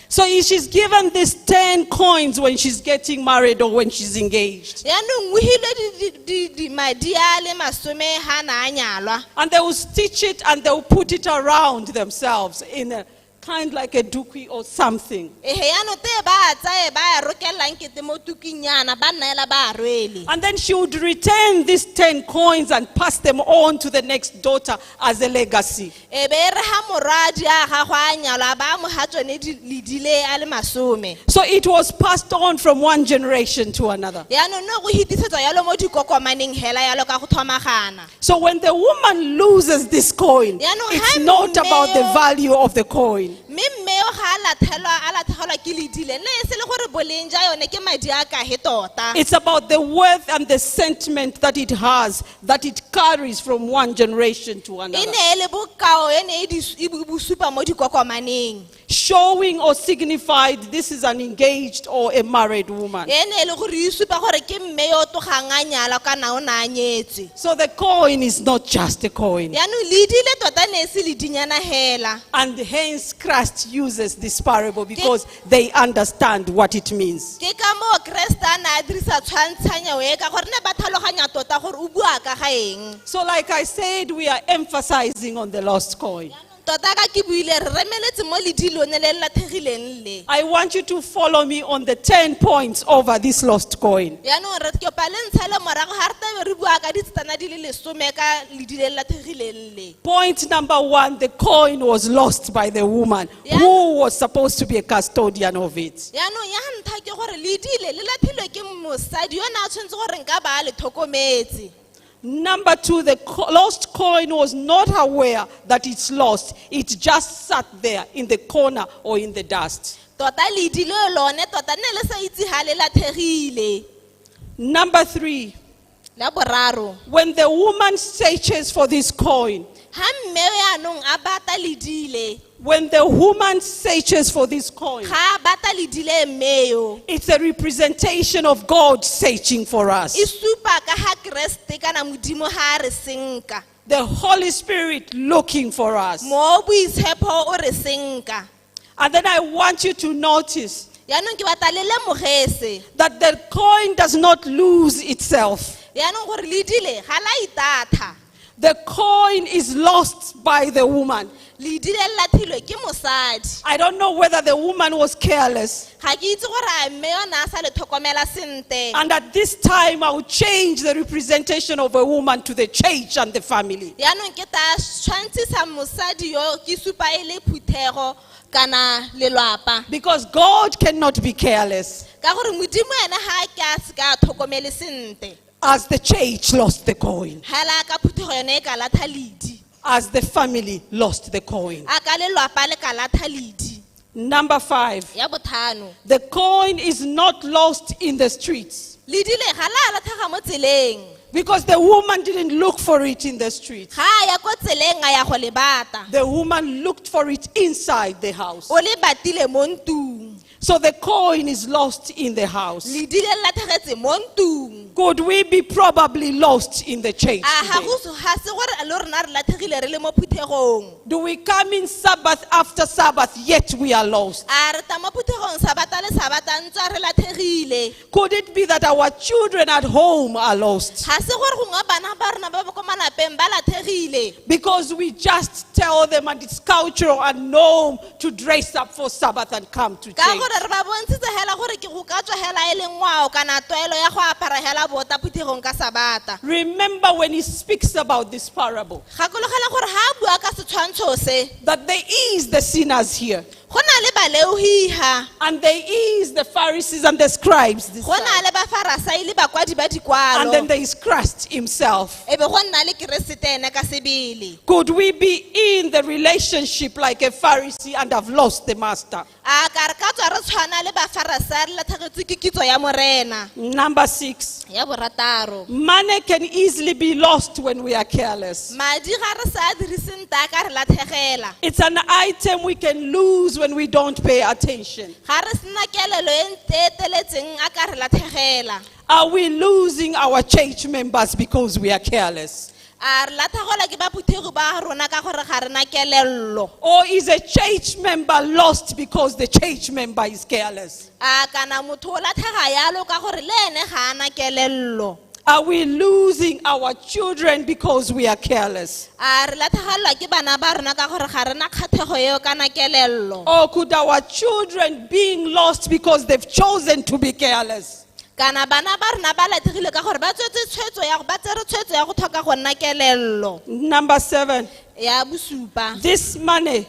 So she's given these 10 coins when she's getting married or when she's engaged. And they will stitch it and they will put it around themselves in a kind like a dookie or something. And then she would return these 10 coins and pass them on to the next daughter as a legacy. So it was passed on from one generation to another. So when the woman loses this coin, it's not about the value of the coin. It's about the worth and the sentiment that it has, that it carries from one generation to another. Showing or signified this is an engaged or a married woman. So the coin is not just a coin. And hence Christ uses this parable because they understand what it means. So like I said, we are emphasizing on the lost coin. I want you to follow me on the 10 points over this lost coin. Point number 1, the coin was lost by the woman who was supposed to be a custodian of it. Number 2, the lost coin was not aware that it's lost. It just sat there in the corner or in the dust. Number 3, when the woman searches for this coin, when the woman searches for this coin, it's a representation of God searching for us. The Holy Spirit looking for us. And then I want you to notice that the coin does not lose itself. The coin is lost by the woman. I don't know whether the woman was careless. And at this time, I will change the representation of a woman to the church and the family. Because God cannot be careless. As the church lost the coin. As the family lost the coin. Number 5. The coin is not lost in the streets. Because the woman didn't look for it in the streets. The woman looked for it inside the house. So the coin is lost in the house. Could we be probably lost in the church today? Do we come in Sabbath after Sabbath, yet we are lost? Could it be that our children at home are lost? Because we just tell them, and it's cultural and norm to dress up for Sabbath and come to church. Remember when he speaks about this parable, that there is the sinners here, and there is the Pharisees and the scribes this side. And then there is Christ himself. Could we be in the relationship like a Pharisee and have lost the master? Number 6. Money can easily be lost when we are careless. It's an item we can lose when we don't pay attention. Are we losing our church members because we are careless? A re latlhegelwa ke baphutego ba rona ka gore ga rena kelello. Or is a church member lost because the church member is careless? A kana motho o latlhega yalo ka gore le ene ga ana kelello. Are we losing our children because we are careless? A re latlhegelwa ke bana ba rona ka gore ga rena kgatlhego eo kana kelello. Or could our children being lost because they've chosen to be careless? Kana bana ba rona ba latlhegile ka gore ba tswetse tshwetso ya ba tsere tshwetso ya go tlhoka go nna kelello. Number 7, Ya bosupa. this money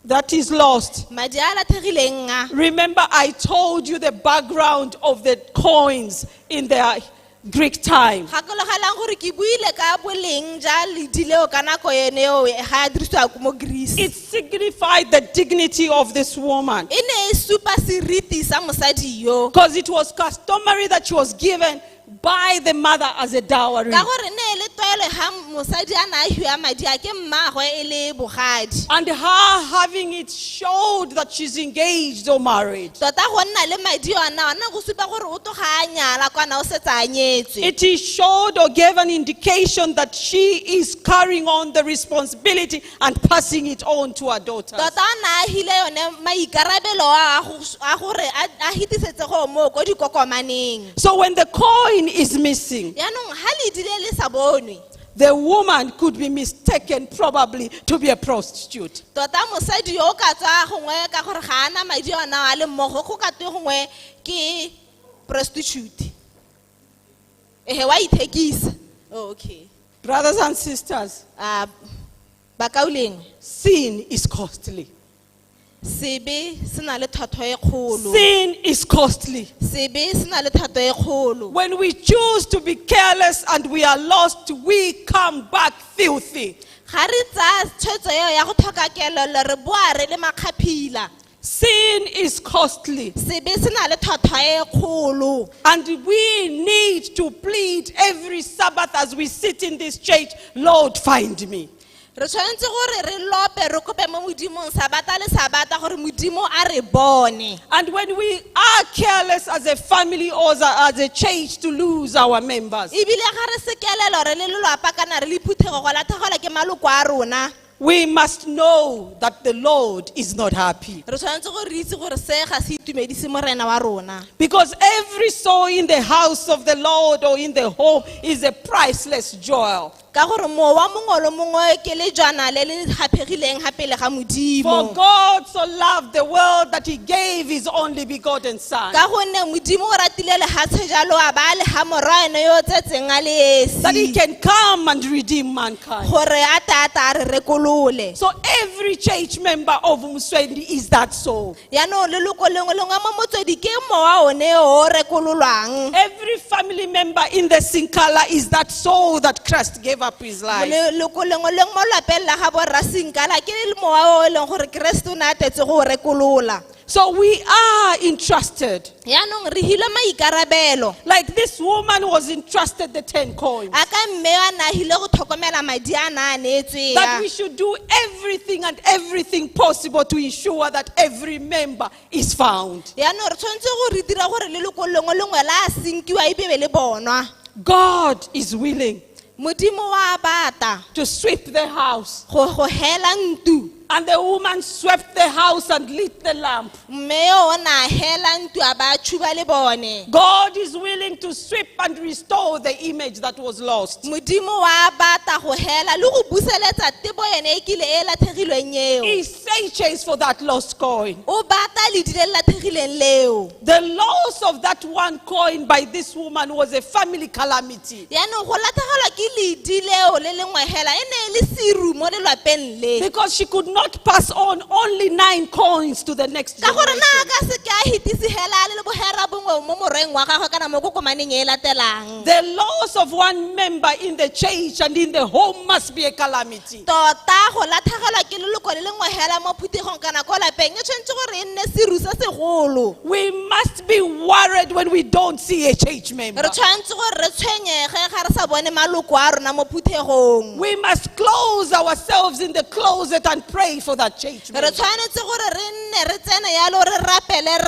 that is lost. Madi a latlhegileng a. Remember, I told you the background of the coins in the Greek time. Gakologelang gore ke buile ka boleng ja ledileo ka nako eneo ga dirisiwa mo Greece. It signified the dignity of this woman. E ne e supa seriti sa mosadi yo. Because it was customary that she was given by the mother as a dowry. Ka gore ne le toele ha mosadi a na hiwa madi a ke mmagwe e le bogadi. And her having it showed that she's engaged or married. Tota go nna le madi ona go supa gore o to ga nyala kana o setsa nyetswe. It is showed or gave an indication that she is carrying on the responsibility and passing it on to her daughter. Tota na hile yone maikarabelo a gore a hitisetse go mo go dikokomaneng. So when the coin is missing, Yaanong ha le dile le sa bonwe. the woman could be mistaken probably to be a prostitute. Tota mosadi yo ka tswa gongwe ka gore ga ana madi ona a le mmogo go ka twe gongwe ke prostitute. Ehe wa ithekisa. Okay. Brothers and sisters, Bakauleng. sin is costly. Sebe sena le thato e kgolo. Sin is costly. Sebe sena le thato e kgolo. When we choose to be careless and we are lost, we come back filthy. Ga re tsa tshwetso eo ya go tlhoka kelello re boa re le makgaphila. Sin is costly. Sebe sena le thato e kgolo. And we need to plead every Sabbath as we sit in this church, Lord, find me. Re tshwanetse gore re lope re kope mo modimong sabata le sabata gore modimo a re bone. And when we are careless as a family or as a church to lose our members, Ebile ga re se kelelo re le lelapa kana re le phuthego go latlhegelwa ke maloko a rona. we must know that the Lord is not happy. Re tshwanetse gore re itse gore se ga se itumedise morena wa rona. Because every soul in the house of the Lord or in the home is a priceless jewel. Ka gore mowa mongwe le mongwe ke le jana le le hapegileng ha pele ga For modimo. God so loved the world that he gave his only begotten son, Ka gonne modimo o ratile lehatshe jalo a ba le ha morwa ene yo tsetseng a le that he esi can come and redeem mankind. gore a tata re rekolole. So every church member of Motswedi is that soul. Yaanong leloko lengwe le lengwe mo Motswedi ke mowa one o rekololwang. Every family member in the Sinkala is that soul that Christ gave up his life. Leloko lengwe le lengwe mo lapeng la ga borra Sinkala ke le mowa o e leng gore Kriste o ne a tetse go rekolola. So we are entrusted. Yaanong re hile maikarabelo. Like this woman was entrusted the 10 coins. A ka mme a na hile go tlhokomela madi a na a neetswe That ya. we should do everything possible to ensure that every member is found. Yaanong re tshwanetse go re dira gore leloko lengwe le lengwe la a sinkiwa e be le bonwa. God is willing Modimo wa bata to sweep the house. go hela ntu. And the woman swept the house and lit the lamp. Mme o na hela ntu a ba tshuba le bone. God is willing to sweep and restore the image that was lost. Modimo wa bata go hela le go buseletsa tebo ene e kile e latlhegilweng eo. He searches for that lost coin. O bata le dile latlhegileng leo. The loss of that one coin by this woman was a family calamity. Yaanong go latlhegelwa ke ledi leo le lengwe hela e ne e le seru mo lelapeng le. Because she could not pass on only 9 coins to the next Ka gore na generation. ka se ka hitisi hela le bohera bongwe mo moreng wa gagwe kana mo kokomaneng e latelang. The loss of one member in the church and in the home must be a calamity. Tota go latlhegelwa ke leloko le lengwe hela mo phuthegong kana ko lapeng e tshwanetse gore e nne seru se segolo. We must be worried when we don't see a church member. re tshwanetse gore re tshwenyege ga re sa bone maloko a rona mo phuthegong. We must close ourselves in the closet and pray for that church member. re tshwanetse gore re nne re tsene yalo re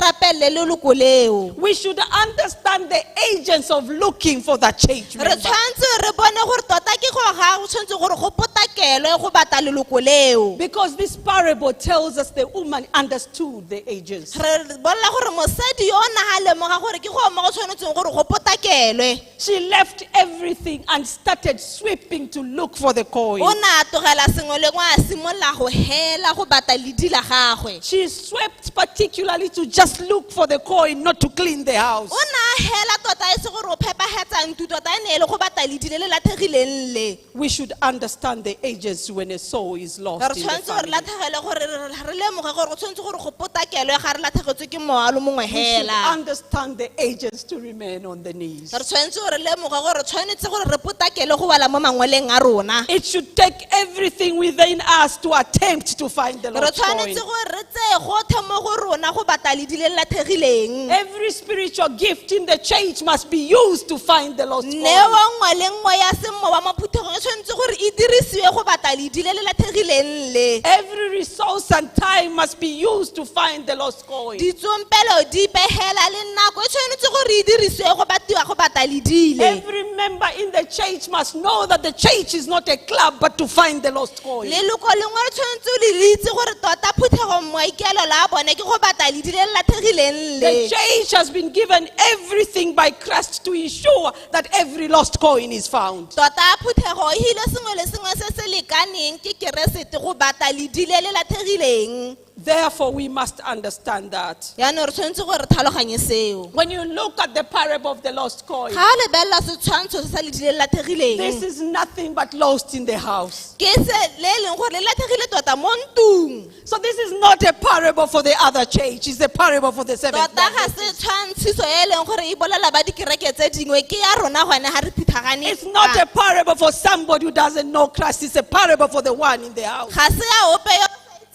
rapele leloko leo. We should understand the agents of looking for that church re member. tshwanetse re bone gore tota ke go ga go tshwanetse gore go potakelwe go batla leloko leo. Because this parable tells us the woman understood the agents. re bolela gore mosadi yo na ha lemoga gore ke go mo go tshwanetseng gore go potakelwe. She left everything and started sweeping to look for the coin. o na tlogela sengwe le ngwe a simolla go hela go batla ledi la gagwe. She swept particularly to just look for the coin, not to clean the house. o na hela tota e se gore o phepagetsa ntlo tota e ne e le go batla ledi le le lathegileng le. We should understand the agents when a soul is lost re in the tshwanetse gore family. lathegele gore re lemoge gore go tshwanetse gore go potakelwe ga re lathegetswe ke mowa lo mongwe We should hela. understand the agents to remain on the knees. re tshwanetse gore lemoge gore tshwanetse gore re potakele go bala mo mangweleng a rona. It should take everything within us to attempt to find the re lost coin. tshwanetse gore re tseye gotlhe mo go rona go batla ledi le le lathegileng. Every spiritual gift in the church must be used to find the lost neo coin. nngwe le nngwe ya semowa mo phuthegong e tshwanetse gore e dirisiwe go batla ledi le le lathegileng le. Every resource and time must be used to find the lost coin. ditsompelo di pehela le nako e tshwanetse gore e dirisiwe go batiwa go batla ledile. Every member in the church must know that the church is not a club but to find the lost coin. leloko lengwe le tshwanetse le itse gore tota phuthegong moikelelo a bone ke go batla ledi le le lathegileng The le. church has been given everything by Christ to ensure that every lost coin is found. tota phuthego e hile sengwe le sengwe se se lekaneng ke keresete go batla ledi le le lathegileng. Therefore, we must understand that. yaanong re tshwanetse gore re tlhaloganye seo. When you look at the parable of the lost coin, ga a lebelela setshwantsho se sa ledi le le this lathegileng is nothing but lost in the house. ke se le e leng gore le lathegile tota mo ntung. So this is not a parable for the other church, it's a parable for the seventh tota ga day. se tshwantshiso e leng gore e bolela ba dikereke tse dingwe ke ya rona gone ga re phuthagane. It's not a parable for somebody who doesn't know Christ, it's a parable for the one in the house. ga se ya ope yo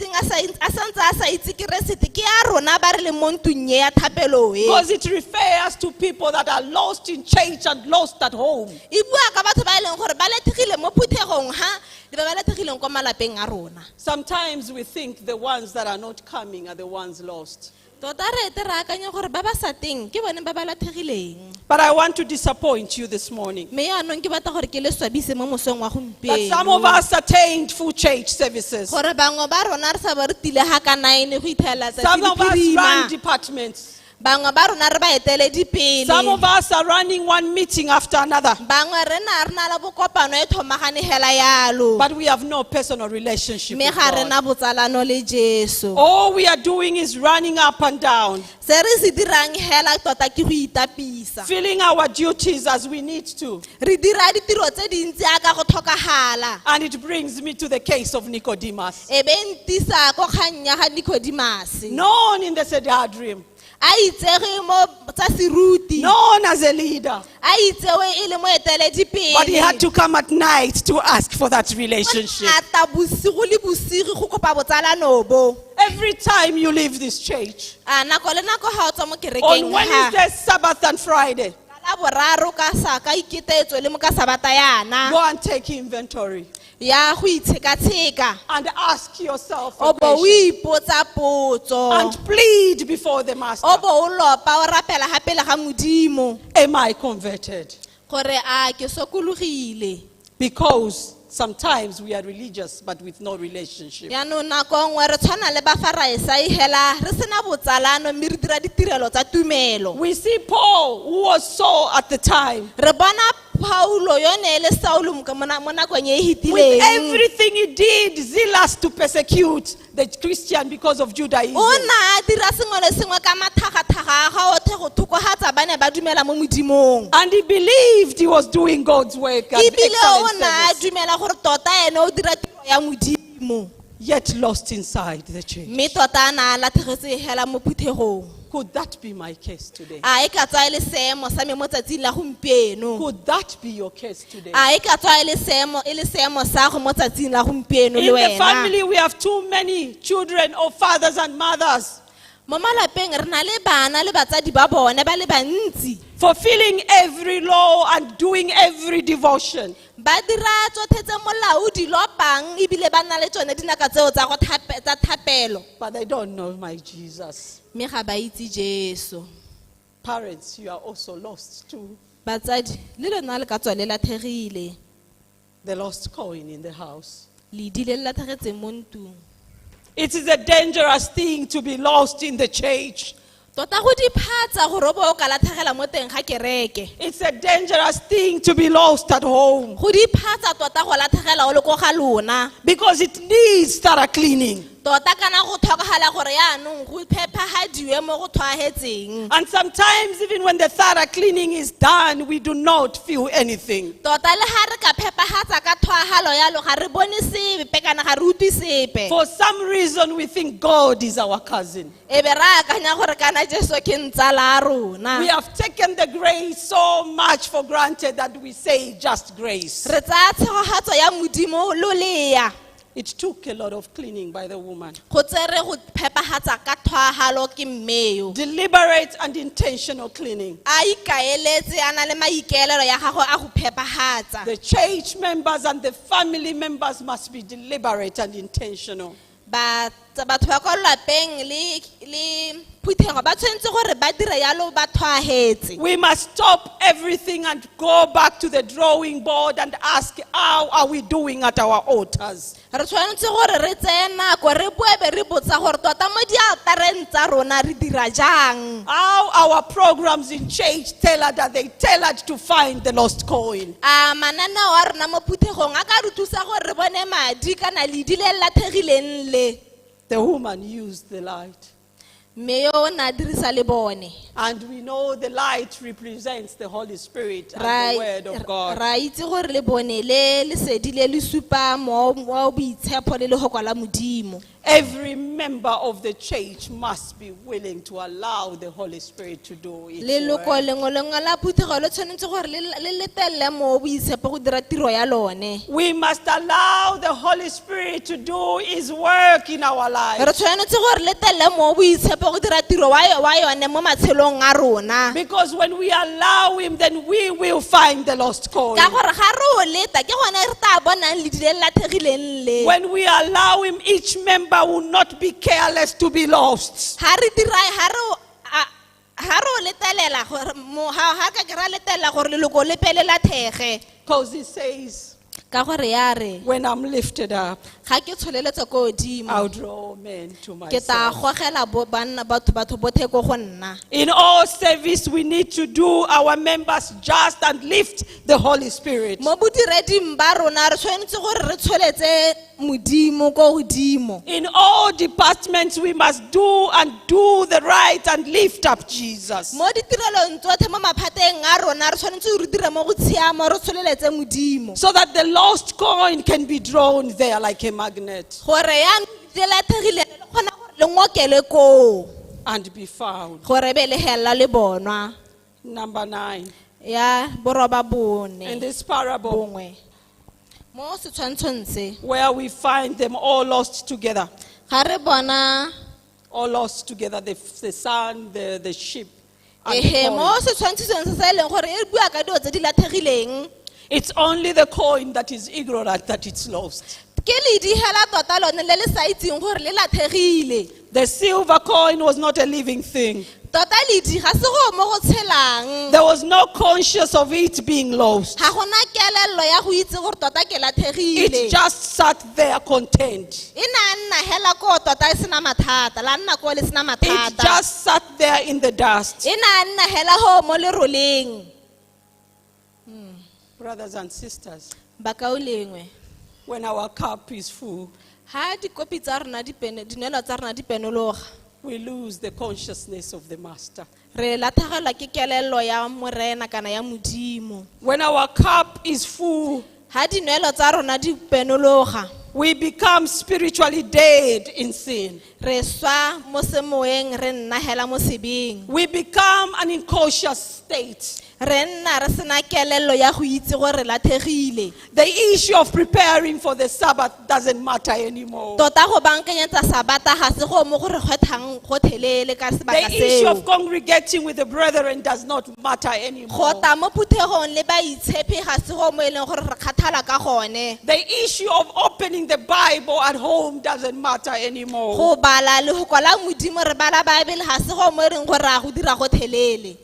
a santse a sa itse keresete ke ya rona ba re le mo ntung ye ya thapelo e. Because it refers to people that are lost in church and lost at home. e bua ka batho ba e leng gore ba lathegile mo phuthegong ha le ba ba lathegileng kwa malapeng a rona. Sometimes we think the ones that are not coming are the ones lost. tota re ete re akanya gore ba ba sa teng ke bone ba ba lathegileng. But I want to disappoint you this morning. mme yaanong ke batla gore ke le swabise mo mosong wa That some of gompieno us attained full church services. gore bangwe ba rona re sa ba re tile ga ka 9 go itlhelela Some of us run tsatsipirima. departments. bangwe ba rona re ba eteledi pele. Some of us are running one meeting after another. bangwe re na le bokopano e thomagane hela yalo. But we have no personal relationship mme with ga re God. na botsalano le Jesu. All we are doing is running up and down, se re se dirang hela tota ke go itapisa. filling our duties as we need to. re dira ditiro tse dintsi aka go tlhokagala. And it brings me to the case of Nicodemus, e be ntisa ko kgang ya ga Nicodemus. known in the Sanhedrin, a itsege mo tsa seruti. known as a leader. a itsewe e le moeteledi pele. But he had to come at night to ask for that relationship. ata bosigo le bosigi go kopa botsalano bo. Every time you leave this church, a nako le nako ha o tswa mo on kerekeng ha Wednesday, Sabbath, and Friday, ka la boraro ka sa ka iketetso le mo ka sabata yana go and take inventory ya go itsheka-tsheka. and ask yourself o a bo o question ipotsa potso. and plead before the master. o bo o lopa o rapela ga pele ga modimo Am I converted? gore a ke sokologile. Because sometimes we are religious but with no relationship. yaanong nako nngwe re tshwana le bafaraesai hela re sena botsalano mme re dira ditirelo tsa tumelo. We see Paul, who was Saul at the time, re bona Paulo yone e le Saulo mo nakong e with hitileng. everything he did, zealous to persecute the Christian because of Judaism. o na a dira sengwe le sengwe ka mathagathaka a ga othe go thokogatsa ba ne ba dumela mo modimong. And he believed he was doing God's work and ebile o excellent na a service, dumela gore tota ene o dira tiro ya modimo. yet lost inside the church. mme tota a na a lathegetse hela mo phuthegong. Could that be my case today? a e ka tswa e le seemo sa me mo tsatsing la gompieno. Could that be your case today? a e ka tswa e le seemo sa go mo tsatsing la gompieno In le the wena. family, we have too many children or fathers and mothers mo malapeng re na le bana le batsadi ba bone ba le bantsi fulfilling every law and doing every devotion. ba dira tsotlhe tse molao di lopang ebile ba na le tsone dinaka tseo tsa thapelo But they don't know my Jesus. mme ga ba itse Jesu. Parents, you are also lost too. Batsadi le lona le ka tswa le latlhegile The lost coin in the house. le dile le latlhegetseng mo ntlong. It is a dangerous thing to be lost in the church. Tota go diphatsa gore o bo o ka latlhegela mo teng ga kereke. It's a dangerous thing to be lost at home Go diphatsa tota go latlhegela o le ko ga lona. because it needs thorough cleaning. Tota kana go tlhokagala gore yaanong go phepagadiwe mo go tlhoagetseng. And sometimes even when the thorough cleaning is done, we do not feel anything. Tota le ga re ka phepagatsa ka tlhoagalo yalo ga re bone sepe kana ga re utlwe sepe. For some reason, we think God is our cousin. E be ra akanya gore kana Jesu ke ntsala a rona. We have taken the grace so much for granted that we say just grace. Re tsaya tshegogatso ya modimo lo leya. It took a lot of cleaning by the woman. Go tsere go phepagatsa ka tlhoagalo ke mmeo. Deliberate and intentional cleaning. A ikaeletse a na le maikaelelo ya gago a go phepagatsa. The church members and the family members must be deliberate and intentional. Batho ba kwa lapeng le phuthego ba tshwanetse gore ba dire yalo ba tlhoagetse. We must stop everything and go back to the drawing board and ask, how are we doing at our altars? Re tshwanetse gore re tseye nako re bue be re botsa gore tota mo dialtareng tsa rona re dira jang. How our programs in church they tailored to find the lost coin. A mananeo a rona mo phuthegong a ka re thusa gore re bone madi kana ledi le latlhegileng le. The woman used the light. Mme yo na dirisa le bone. And we know the light represents the Holy Spirit and the Word of God. Ra itse gore le bone le lesedi le le supa mo boitshepo le legoko la modimo. Every member of the church must be willing to allow the Holy Spirit to do its Leloko work. lengwe la phuthego le tshwanetse gore le letelle mo boitshepo go dira tiro ya lone. We must allow the Holy Spirit to do His work in our Re lives. tshwanetse gore letelle mo boitshepo go dira tiro wa yone mo matshelong a rona. Because when we allow Him, then we will find the lost coin. Ka gore ga re o leta ke gone re ta bonang le dile latlhegileng le. When we allow Him, each member will not be careless to be lost. Ha re dira ha re o letelela gore ha ka kra letela gore leloko le pele latlhege. Because He says, Ka gore ya re when I'm lifted up, ga ke tsholeletse ko godimo I'll draw men to ke ta myself. gogela banna batho bothe ko go nna. In all service, we need to do our members just and lift the Holy Spirit. Mo bodireding ba rona re tshwanetse gore re tsholetse modimo ko godimo. In all departments, we must do the right and lift up Jesus. Mo ditirelong tsotlhe mo maphateng a rona re tshwanetse re dire mo go tshiama re tsholeletse modimo. So that the lost coin can be drawn there like a magnet Gore ya dilatlhegile le kgona gore le ngokele ko and be found. gore be le hella le bonwa. Number 9. Ya boroba In bone this parable, bongwe. Mo setshwantshong se where we find them all lost together, ga re bona all lost together, the son, the sheep, and the ehe mo coin. setshwantshong se se leng gore e bua ka dilo tse di latlhegileng. It's only the coin that is ignorant that it's lost. Ke le di hela tota lone le le sa itseng gore le latlhegile. The silver coin was not a living thing. Tota le di ga se go mo go tshelang. There was no conscious of it being lost. Ga gona kelello ya go itse gore tota ke latlhegile. It just sat there content. E nna hela ko tota e sena mathata la nna ko le sena It mathata. just sat there in the dust. E nna hela ho mo le roleng. Brothers and sisters, Ba ka o lengwe. when our cup is full, Ha dikopi tsa rona dinelo tsa rona di penologa. we lose the consciousness of the master. Re latlhegelwa ke kelello ya morena kana ya modimo. When our cup is full, Ha dinelo tsa rona di penologa. we become spiritually dead in sin. re swa mo semoeng re nna hela mo sebeng We become an incautious state. re nna re sena kelello ya go itse gore re lathegile The issue of preparing for the Sabbath doesn't matter anymore. tota go bankanyetsa sabata ga se go mo gore kgwethang go thelele ka sebaka The issue seo of congregating with the brethren does not matter anymore. go ta mo phuthegong le baitshepi ga se go mo e leng gore re kgathala ka gone The issue of opening the Bible at home doesn't matter anymore. go bala le go kwala modimo re bala baebele ga se go mo e reng gore a go dira go thelele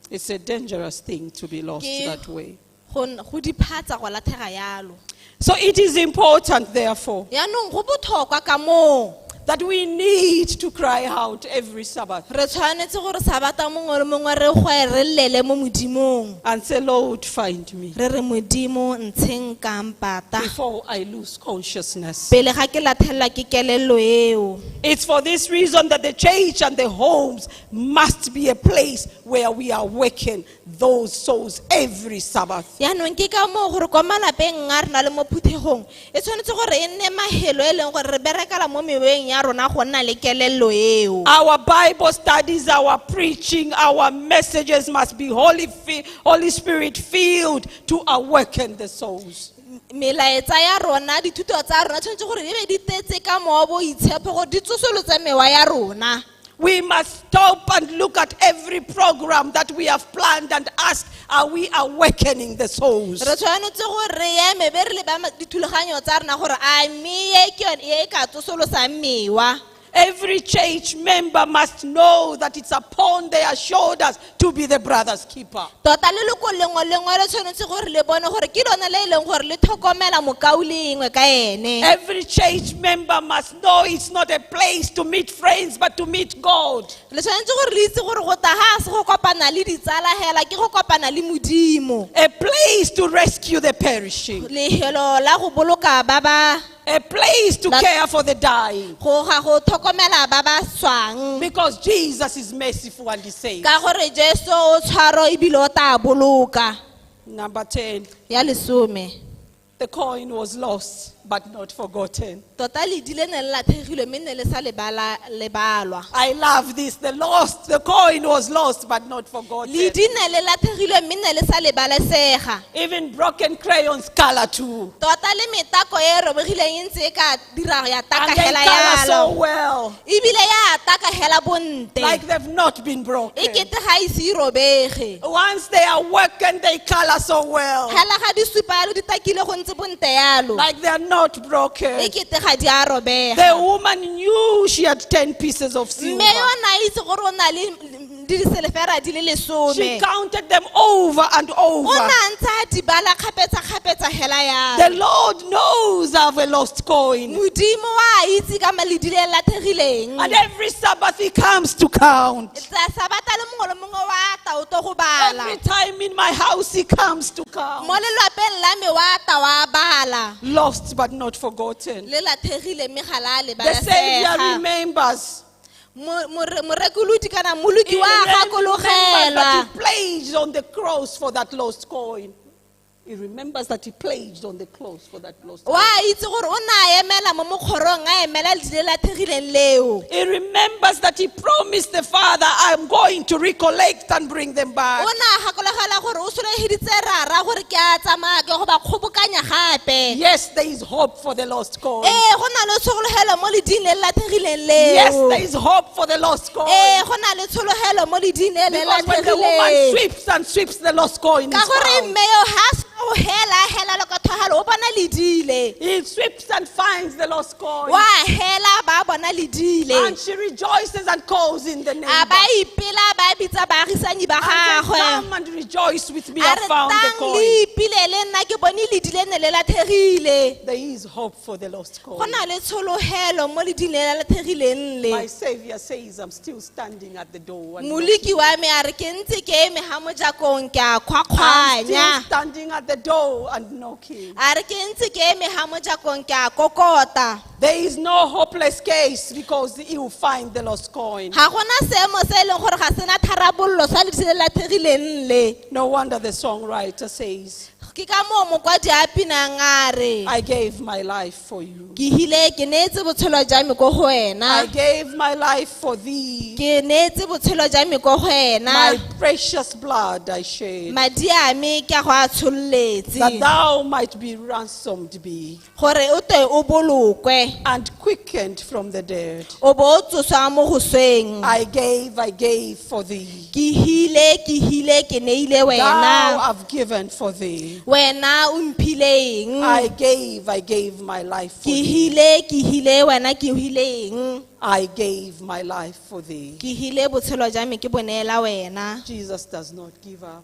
It's a dangerous thing to be lost Ke- that way. go diphatsa go lathega yalo So it is important, therefore, yaanong go botlhokwa ka moo that we need to cry out every Sabbath re tshwanetse gore sabata mongwe le mongwe re gwe re llele mo modimong and say, Lord, find me re re modimo ntsheng ka mpata before I lose consciousness. pele ga ke latlhelelwa ke kelello eo It's for this reason that the church and the homes must be a place where we awaken those souls every Sabbath. yaanong ke ka moo gore kwa malapeng a rena le mo phuthegong e tshwanetse gore e nne mahelo e leng gore re berekela mo meweng ya rona go nna le kelello eo Our Bible studies, our preaching, our messages must be Holy Spirit filled to awaken the souls. melaetsa ya rona dithuto tsa rona tshwanetse gore di be di tetse ka moo bo itshepo gore di tsosolotse mewa ya rona We must stop and look at every program that we have planned and ask, are we awakening the souls? re tshwanetse gore re eme be re le ba dithulaganyo tsa rona gore a mme ye ke yone e ka tsosolosang mewa Every church member must know that it's upon their shoulders to be the brother's keeper. tota leloko lengwe lengwe le tshwanetse gore le bone gore ke lone le e leng gore le tlhokomela mokau lengwe ka ene Every church member must know it's not a place to meet friends but to meet God. le tshwanetse gore le itse gore go ta ga se go kopana le ditsala hela ke go kopana le modimo A place to rescue the perishing. lehelo la go boloka ba ba A place to care for the dying. go ga go tlhokomela ba ba swang Because Jesus is merciful and he saves. ka gore jesu o tshwaro ebile o tla boloka Number 10, ya lesome the coin was lost but not forgotten. tota ledi le ne le lathegilwe mme ne le sa lebalwa I love this. The coin was lost but not forgotten. ledi ne le lathegilwe mme ne le sa lebalesega Even broken crayons color too. tota le metako e robegileng e ntse e ka dira ya And they takagela color so yalo well. ebile ya takagela bonte Like they've not been broken. e kete ga ise e robege Once they are working, they color so well. hela ga di supa yalo di takile go ntse bonte yalo Like they are not broken. e kete ga di a robega The woman knew she had 10 pieces of silver. mme yona a itse gore o na le di diselefera di le She lesome counted them over and o over. na ntse a di bala kgapetsa hela The yalo Lord knows I have a lost coin. modimo wa itse ka maledi le lathegileng And every Sabbath he comes to count. sabata le mongwe le mongwe wa ta o to go bala Every time in my house he comes to count. mo lelapeng la me wa ta wa bala Lost but not forgotten. le lathegile mme ga la le The Savior balasega remembers. morekolodi kana moloki He wa remembers that gakologelwa he pledged on the cross for that lost coin. He remembers that he pledged on the cross for that lost coin. wa itse gore o na emela mo mokgorong a emela le di lathegileng leo He remembers that he promised the Father, I'm going to recollect and bring them back. o na gakologela gore o solegeditse rara gore ke a tsamaya ke go ba kgobokanya gape Yes, there is hope for the lost coin. go na le tshologelo mo leding le le lathegileng Yes, leo there is hope for the lost coin. go na le tshologelo mo leding le le Because when the woman lathegileng sweeps and sweeps, the lost coin ka is gore found. mme yo ha o hela le ka thogalo o bona ledile He sweeps and finds the lost coin. wa hela ba bona ledile And she rejoices and calls in the name. a ba ipela ba bitsa baagisanyi ba And says, gagwe come and rejoice with me, a I re found the tang coin. le ipile le nna ke bone ledile ne le lathegile There is hope for the lost go coin. na le tshologelo mo leding le le lathegileng My le Savior says, I'm still standing at the door. And moliki wa me a re ke ntse ke eme ha mojakong ke a I'm still kgwakgwanya standing at at the door and knocking. a re ke ntse ke eme ha mojakong ke a kokota There is no hopeless case because you will find the lost coin. ga gona seemo se e leng gore ga sena tharabollo sa letšhile la thegileng le No wonder the songwriter says, ke ka moo mokwadi a pinang a re I gave my life for you. ke hile ke neetse botshelo jwa me ko go wena I gave my life for thee. ke neetse botshelo jwa me ko go wena My precious blood I shed, madi a me ke a go a tsholletse that thou might be ransomed be gore o te o bolokwe and quickened from the dead. o bo o tsoswa mo go sweng I gave for thee. ke hile ke neile Thou wena have given for thee. wena o mphileng I gave my life for ke thee. hile wena ke hileng I gave my life for thee. ke hile botshelo jwa me ke boneela wena Jesus does not give up.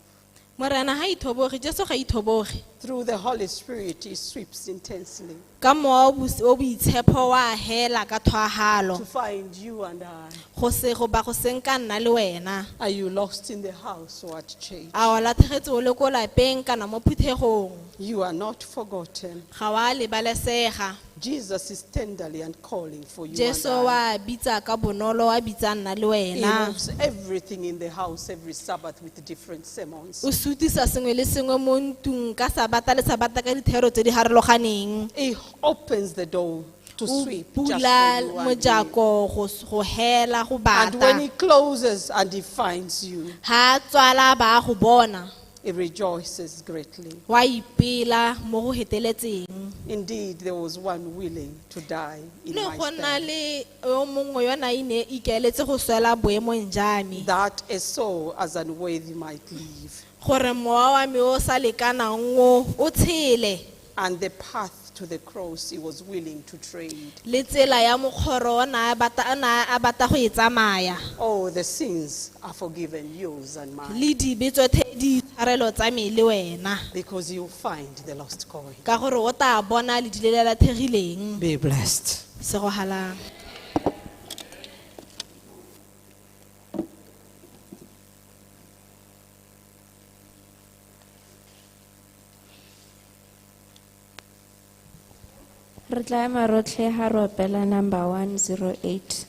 morena ga ithoboge jesu ga ithoboge Through the Holy Spirit, he sweeps intensely ka mowa o boitshepo wa hela ka thwagalo to find you and I. go se go ba go senka nna le wena Are you lost in the house or at church? a o latlhegetse o le ko lapeng kana mo phuthegong You are not forgotten. ga wa lebalesega Jesus is tenderly and calling for you jesu and I. wa bitsa ka bonolo wa bitsa nna le He wena moves everything in the house every Sabbath with different sermons. o sutisa sengwe le sengwe mo ntung ka sabata le sabata ka dithero tse di harologaneng He opens the door to o sweep just for bula you and me. mojako go hela go And when bata he closes and he finds you, ha tswala ba go bona he rejoices greatly. wa ipela mo go heteletseng Indeed, there was one willing to die in le my go na stead, le yo mongwe yona a ine ikaeletse go swela boemong jwa me that a soul as unworthy might live, gore mowa wa me o sa lekanang o tshele and the path to the cross he was willing to trade. le tsela ya mokgoro o na a bata go e tsamaya Oh, the sins are forgiven, yours and mine, le dibetso di tshwarelo tsa me le wena because you'll find the lost coin. ka gore o tla bona le dile la thegileng Be blessed. se go halang Re tla ema rotlhe ha re opela number 108.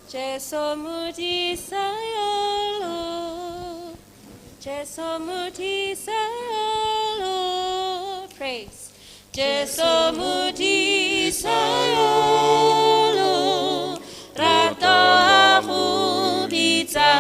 Jesu mutisa yolo, Jesu mutisa yolo, praise. Jesu mutisa yolo, rato ahubita.